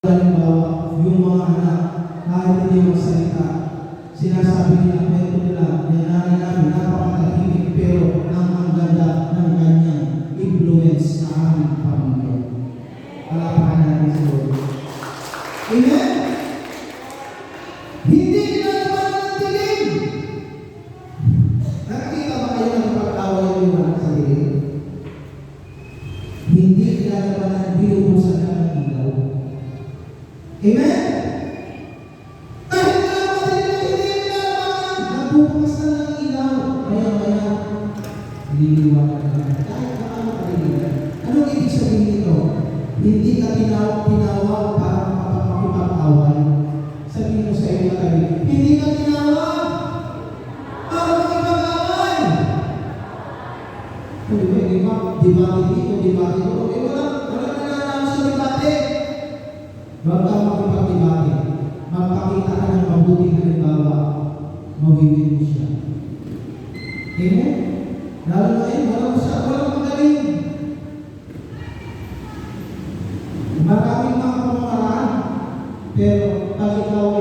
Halimbawa, yung mga anak, kahit hindi magsalita, sinasabi nila, kwento nila, na nanay namin, napakatahimik, pero ang ganda ng kanyang influence sa aming pamilya. Palapakan natin sa Lord. Amen? Hindi nilalaman ng dilim. Nakakita ba kayo ng pag-away yung mga sa dilim? Hindi nilalaman ng binubusan ng ilaw. Amen? Kahit na madilim, hindi nilalaman. Nabubukas na ng ilaw. Maya-maya, liliwanag na lang. Kahit na ano kalimutan. Anong ibig sabihin nito? Hindi ka tinawag para makipag-away. Sabihin mo sa iyo na kami, hindi ka tinawag para makipag-away. Di ba? Dibate dito, dibate dito. Wala nananalo sa dibate. Huwag ka makipag-dibate. Magpakita ka ng mabuting halimbawa, mawibig mo siya. Amen? Lalo na yun, walang magaling. Maraming mga pamamaraan, pero pag ikaw